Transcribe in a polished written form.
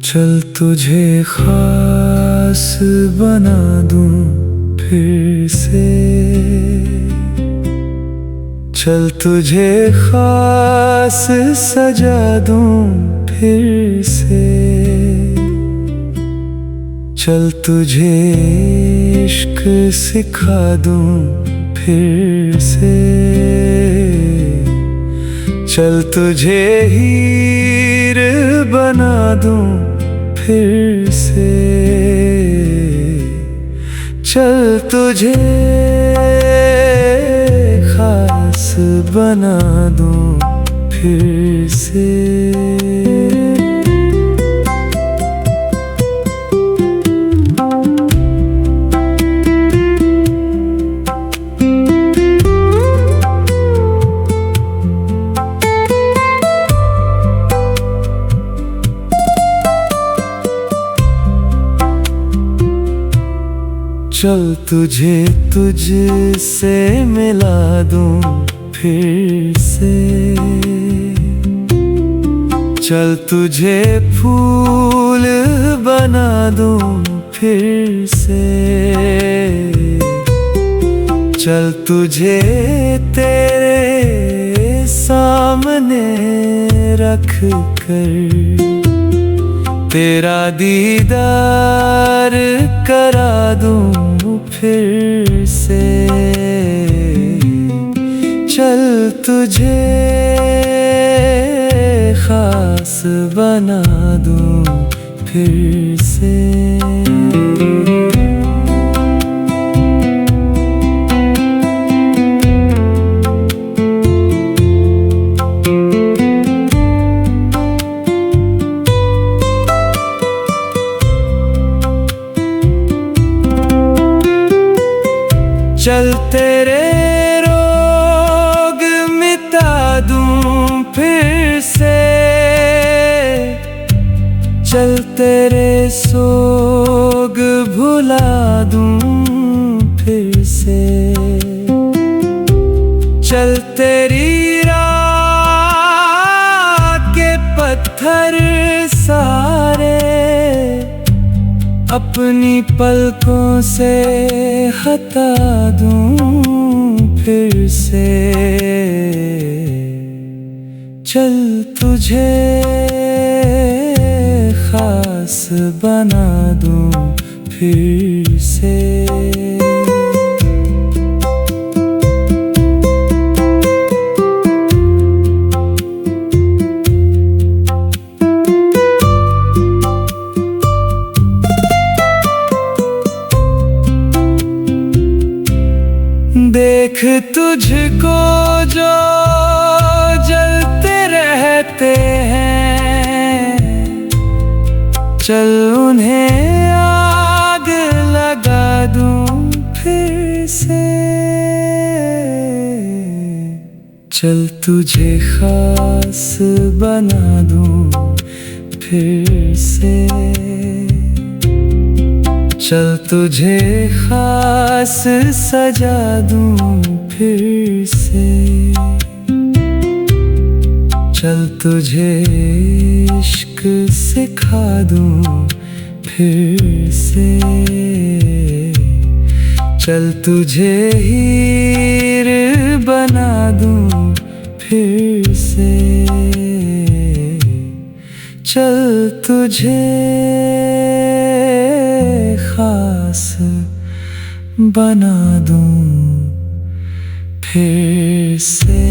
चल तुझे खास बना दूं फिर से, चल तुझे खास सजा दूं फिर से, चल तुझे इश्क सिखा दूं फिर से, चल तुझे हीर बना दूं फिर से, चल तुझे खास बना दूं फिर से। चल तुझे तुझसे मिला दूं फिर से, चल तुझे फूल बना दूं फिर से, चल तुझे तेरे सामने रख कर तेरा दीदार करा दूं फिर से, चल तुझे खास बना दूं फिर से। चल तेरे रोग मिटा दूं फिर से, चल तेरे सोग भुला दूं फिर से, चल तेरी रात के पत्थर सारे अपनी पलकों से हटा दूं फिर से, चल तुझे खास बना दूं फिर से। देख तुझको जो जलते रहते हैं, चल उन्हें आग लगा दूं फिर से, चल तुझे खास बना दूं फिर से, चल तुझे खास सजा दूं फिर से, चल तुझे इश्क सिखा दूं फिर से, चल तुझे हीर बना दूं फिर से, चल तुझे खास बना दूं फिर से।